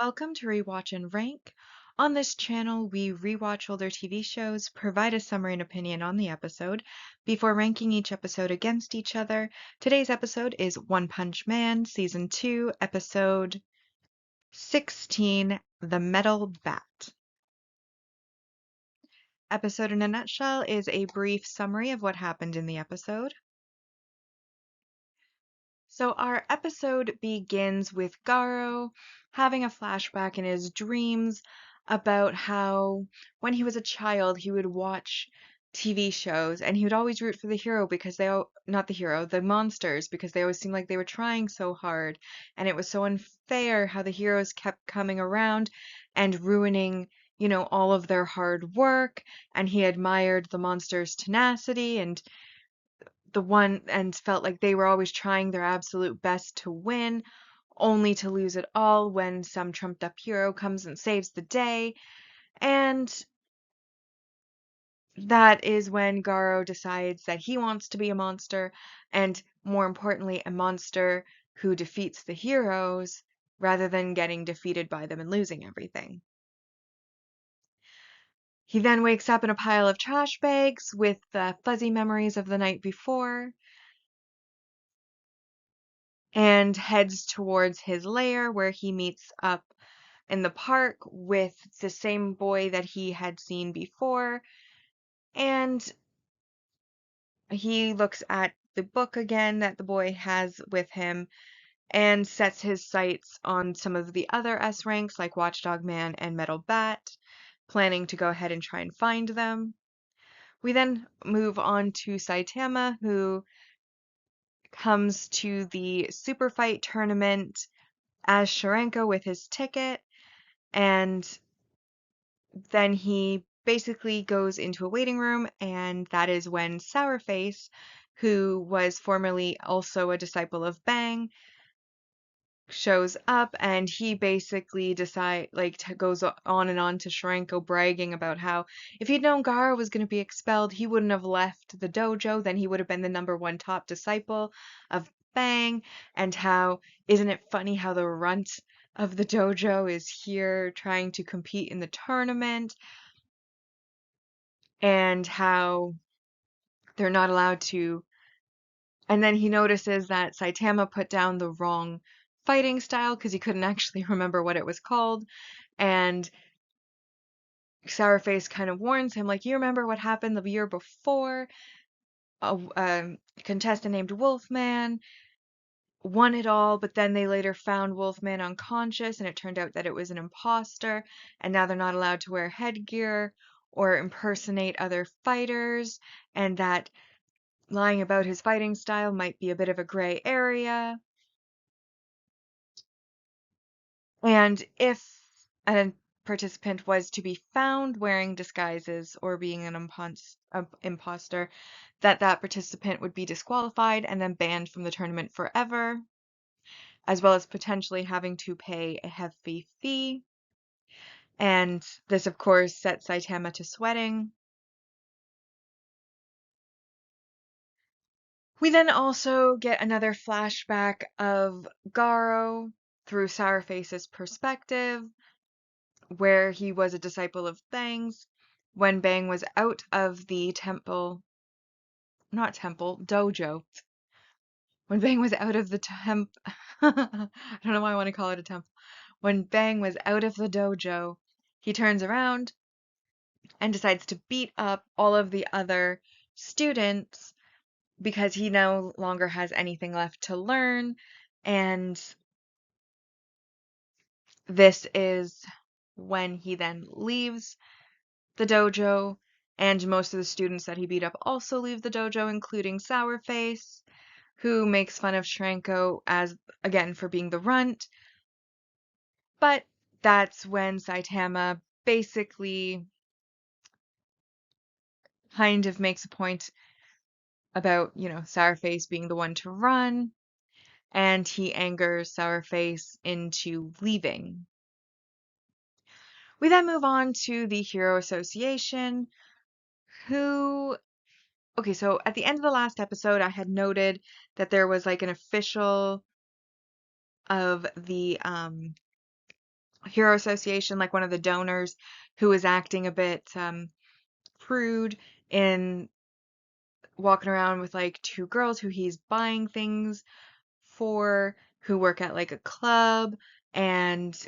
Welcome to Rewatch and Rank. On this channel, we rewatch older TV shows, provide a summary and opinion on the episode before ranking each episode against each other. Today's episode is One Punch Man, Season 2, Episode 16, The Metal Bat. Episode in a nutshell is a brief summary of what happened in the episode. So our episode begins with Garo having a flashback in his dreams about how when he was a child he would watch TV shows and he would always root for the hero because not the hero, the monsters, because they always seemed like they were trying so hard and it was so unfair how the heroes kept coming around and ruining, all of their hard work, and he admired the monsters' tenacity and felt like they were always trying their absolute best to win, only to lose it all when some trumped up hero comes and saves the day. And that is when Garo decides that he wants to be a monster, and more importantly, a monster who defeats the heroes rather than getting defeated by them and losing everything. He then wakes up in a pile of trash bags with fuzzy memories of the night before and heads towards his lair where he meets up in the park with the same boy that he had seen before. And he looks at the book again that the boy has with him and sets his sights on some of the other S ranks like Watchdog Man and Metal Bat, planning to go ahead and try and find them. We then move on to Saitama, who comes to the Super Fight tournament as Sharenko with his ticket, and then he basically goes into a waiting room, and that is when Sourface, who was formerly also a disciple of Bang, shows up, and he basically goes on and on to Sharenko bragging about how if he'd known Gaara was going to be expelled, he wouldn't have left the dojo, then he would have been the #1 top disciple of Bang, and how isn't it funny how the runt of the dojo is here trying to compete in the tournament, and how they're not allowed to. And then he notices that Saitama put down the wrong fighting style because he couldn't actually remember what it was called. And Sourface kind of warns him, like, you remember what happened the year before? A contestant named Wolfman won it all, but then they later found Wolfman unconscious, and it turned out that it was an imposter, and now they're not allowed to wear headgear or impersonate other fighters, and that lying about his fighting style might be a bit of a gray area. And if a participant was to be found wearing disguises or being an imposter, that participant would be disqualified and then banned from the tournament forever, as well as potentially having to pay a hefty fee. And this, of course, set Saitama to sweating. We then also get another flashback of Garo through Sourface's perspective, where he was a disciple of Bang's when Bang was out of the not temple, dojo. When Bang was out of the I don't know why I want to call it a temple. When Bang was out of the dojo, he turns around and decides to beat up all of the other students because he no longer has anything left to learn. And this is when he then leaves the dojo, and most of the students that he beat up also leave the dojo, including Sourface, who makes fun of Shranko as, again, for being the runt. But that's when Saitama basically kind of makes a point about, Sourface being the one to run, and he angers Sourface into leaving. We then move on to the Hero Association, who okay, so at the end of the last episode, I had noted that there was like an official of the Hero Association, like one of the donors who was acting a bit prude in walking around with like two girls who he's buying things for, who work at like a club, and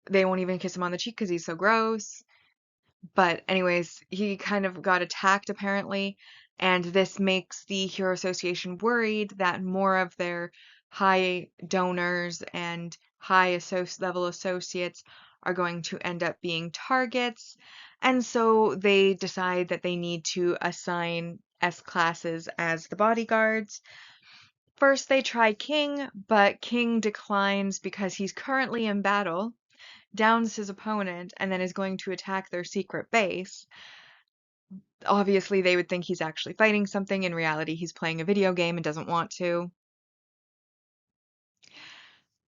they won't even kiss him on the cheek because he's so gross. But anyways, he kind of got attacked apparently, and this makes the Hero Association worried that more of their high donors and high level associates are going to end up being targets. And so they decide that they need to assign S classes as the bodyguards. First, they try King, but King declines because he's currently in battle, downs his opponent, and then is going to attack their secret base. Obviously, they would think he's actually fighting something. In reality, he's playing a video game and doesn't want to.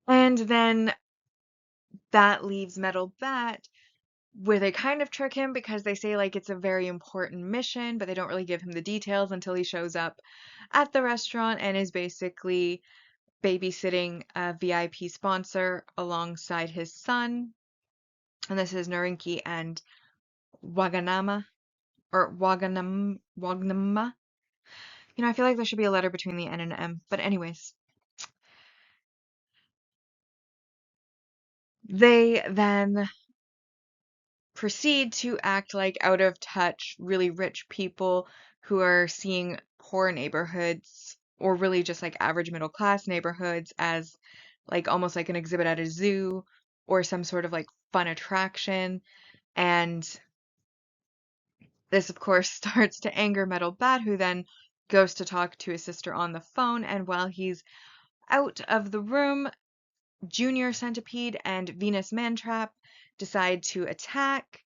And then that leaves Metal Bat, where they kind of trick him because they say like it's a very important mission, but they don't really give him the details until he shows up at the restaurant and is basically babysitting a VIP sponsor alongside his son. And this is Narinki and Waganama, or Wagnama. I feel like there should be a letter between the N and M. But anyways, they then proceed to act like out of touch, really rich people who are seeing poor neighborhoods, or really just like average middle class neighborhoods, as like almost like an exhibit at a zoo or some sort of like fun attraction. And this, of course, starts to anger Metal Bat, who then goes to talk to his sister on the phone. And while he's out of the room, Junior Centipede and Venus Mantrap decide to attack,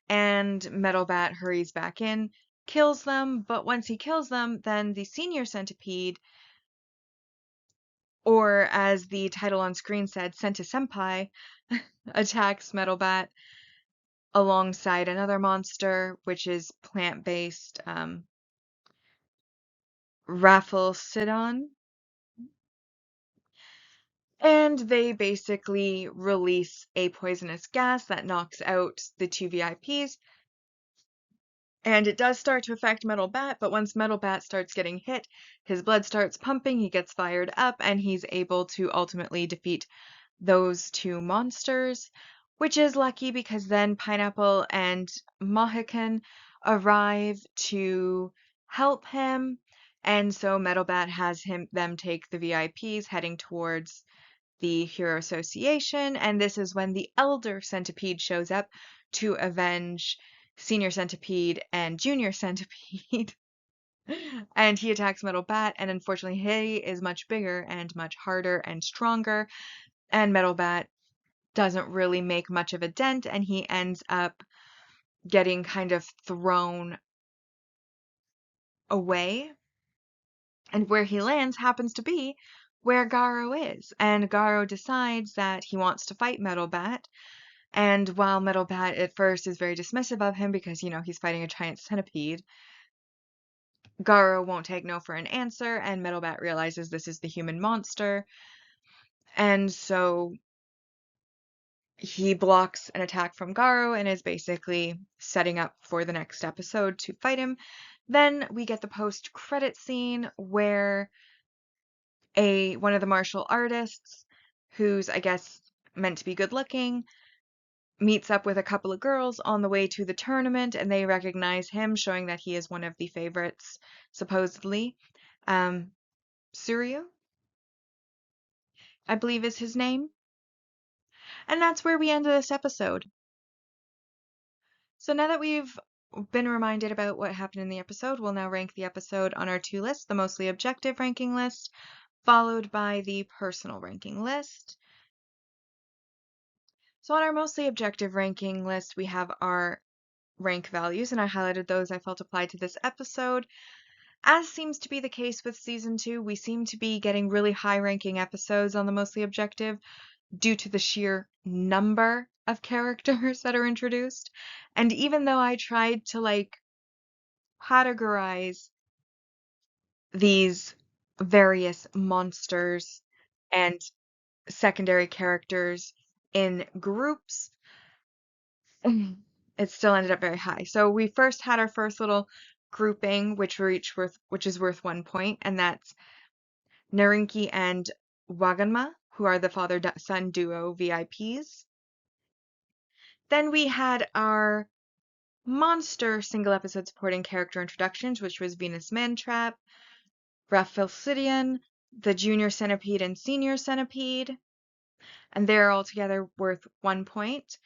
and Metal Bat hurries back in, kills them, but once he kills them, then the Senior Centipede, or as the title on screen said, Senti-Senpai, attacks Metal Bat alongside another monster, which is plant-based Rafflesidon. And they basically release a poisonous gas that knocks out the two VIPs. And it does start to affect Metal Bat, but once Metal Bat starts getting hit, his blood starts pumping, he gets fired up, and he's able to ultimately defeat those two monsters, which is lucky because then Pineapple and Mohican arrive to help him, and so Metal Bat has them take the VIPs heading towards the Hero Association, and this is when the Elder Centipede shows up to avenge Senior Centipede and Junior Centipede. And he attacks Metal Bat, and unfortunately, he is much bigger and much harder and stronger, and Metal Bat doesn't really make much of a dent, and he ends up getting kind of thrown away. And where he lands happens to be where Garo is, and Garo decides that he wants to fight Metal Bat. And while Metal Bat at first is very dismissive of him because, he's fighting a giant centipede, Garo won't take no for an answer, and Metal Bat realizes this is the human monster. And so he blocks an attack from Garo and is basically setting up for the next episode to fight him. Then we get the post-credit scene where one of the martial artists, who's, I guess, meant to be good looking, meets up with a couple of girls on the way to the tournament, and they recognize him, showing that he is one of the favorites, supposedly. Suryu, I believe is his name. And that's where we end this episode. So now that we've been reminded about what happened in the episode, we'll now rank the episode on our two lists, the mostly objective ranking list, followed by the personal ranking list. So on our mostly objective ranking list, we have our rank values, and I highlighted those I felt applied to this episode. As seems to be the case with season 2, we seem to be getting really high ranking episodes on the mostly objective due to the sheer number of characters that are introduced. And even though I tried to categorize these various monsters and secondary characters in groups, it still ended up very high. So we first had our first little grouping, which is worth 1 point, and that's Narinki and Waganma, who are the father-son duo VIPs. Then we had our monster single episode supporting character introductions, which was Venus Mantrap, Raphaelcidian, the Junior Centipede and Senior Centipede, and they're all together worth 1 point.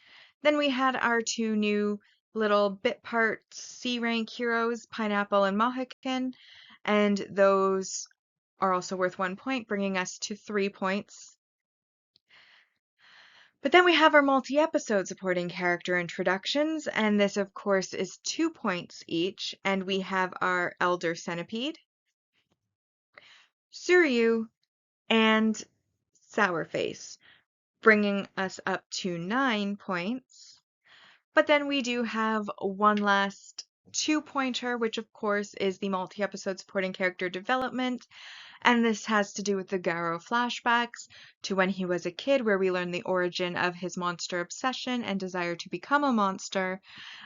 Then we had our two new little bit part C rank heroes, Pineapple and Mohican, and those are also worth 1 point, bringing us to 3 points. But then we have our multi-episode supporting character introductions, and this, of course, is 2 points each, and we have our Elder Centipede, Suryu, and Sourface, bringing us up to 9 points. But then we do have one last 2-pointer, which of course is the multi-episode supporting character development, and this has to do with the Garo flashbacks to when he was a kid, where we learn the origin of his monster obsession and desire to become a monster.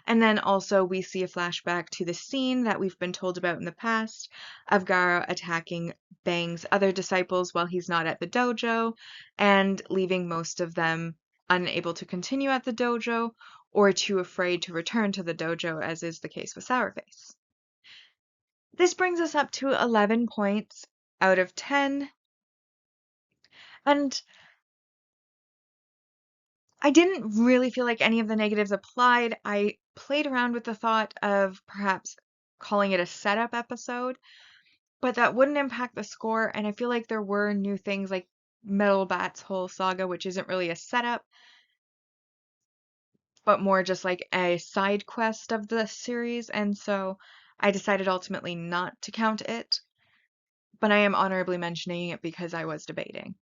And then also we see a flashback to the scene that we've been told about in the past of Garo attacking Bang's other disciples while he's not at the dojo and leaving most of them unable to continue at the dojo or too afraid to return to the dojo, as is the case with Sourface. This brings us up to 11 points out of 10. And I didn't really feel like any of the negatives applied. I played around with the thought of perhaps calling it a setup episode, but that wouldn't impact the score. And I feel like there were new things like Metal Bat's whole saga, which isn't really a setup, but more just like a side quest of the series. And so I decided ultimately not to count it, but I am honorably mentioning it because I was debating.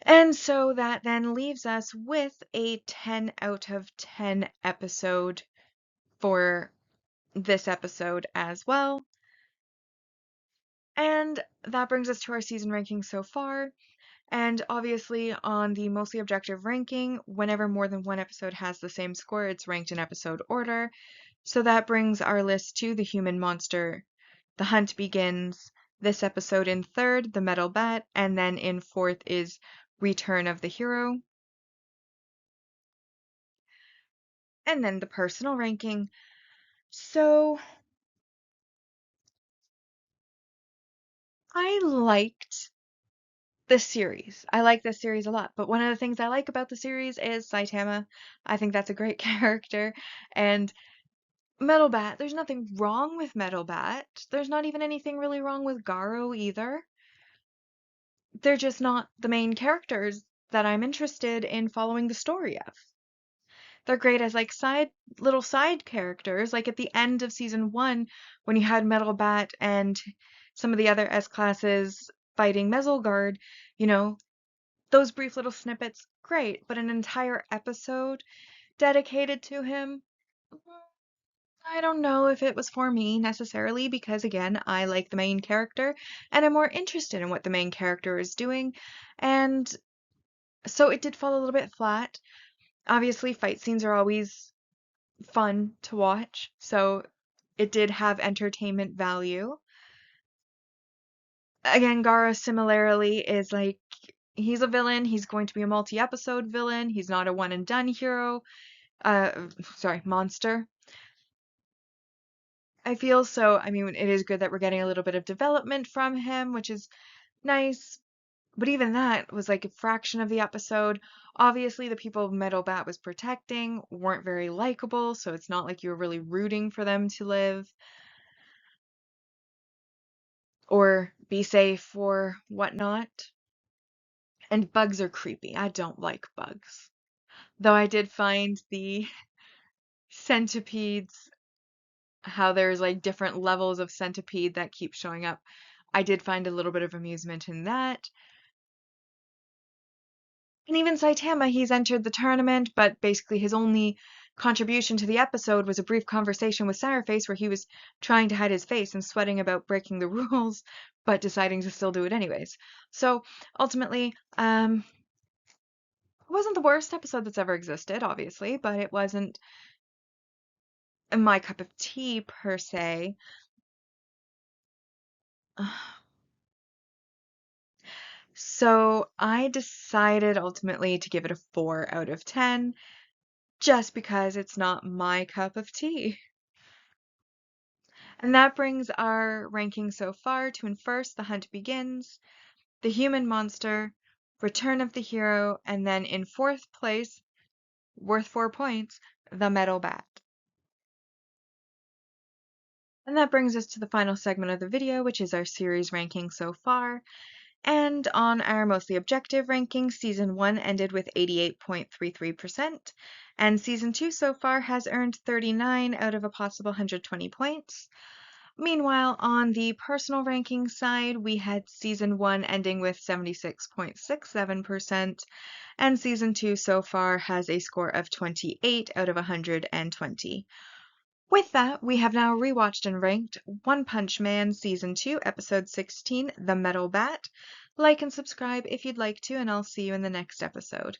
And so that then leaves us with a 10 out of 10 episode for this episode as well. And that brings us to our season ranking so far. And obviously, on the mostly objective ranking, whenever more than one episode has the same score, it's ranked in episode order. So that brings our list to The Human Monster, The Hunt Begins, this episode in third, The Metal Bat, and then in fourth is Return of the Hero. And then the personal ranking. So I liked the series. I like this series a lot, but one of the things I like about the series is Saitama. I think that's a great character. And Metal Bat, there's nothing wrong with Metal Bat. There's not even anything really wrong with Garo either. They're just not the main characters that I'm interested in following the story of. They're great as like little side characters, like at the end of season 1 when you had Metal Bat and some of the other S classes fighting Mezzalguard, you know, those brief little snippets, great, but an entire episode dedicated to him, I don't know if it was for me necessarily, because again, I like the main character and I'm more interested in what the main character is doing, and so it did fall a little bit flat. Obviously, fight scenes are always fun to watch, so it did have entertainment value. Again, Gara similarly is like, he's a villain, he's going to be a multi-episode villain, he's not a one and done hero, monster. I feel so, I mean, it is good that we're getting a little bit of development from him, which is nice, but even that was like a fraction of the episode. Obviously, the people Metal Bat was protecting weren't very likable, so it's not like you were really rooting for them to live or be safe or whatnot. And bugs are creepy. I don't like bugs. Though I did find the centipedes, how there's like different levels of centipede that keep showing up. I did find a little bit of amusement in that. And even Saitama, he's entered the tournament, but basically his only contribution to the episode was a brief conversation with Sourface where he was trying to hide his face and sweating about breaking the rules, but deciding to still do it anyways. So ultimately, It wasn't the worst episode that's ever existed, obviously, but it wasn't my cup of tea per se. So I decided ultimately to give it a 4 out of 10 just because it's not my cup of tea. And that brings our ranking so far to in first, The Hunt Begins, The Human Monster, Return of the Hero, and then in fourth place, worth 4 points, The Metal Bat. And that brings us to the final segment of the video, which is our series ranking so far. And on our mostly objective ranking, Season 1 ended with 88.33%, and Season 2 so far has earned 39 out of a possible 120 points. Meanwhile, on the personal ranking side, we had Season 1 ending with 76.67%, and Season 2 so far has a score of 28 out of 120. With that, we have now rewatched and ranked One Punch Man Season 2, Episode 16, The Metal Bat. Like and subscribe if you'd like to, and I'll see you in the next episode.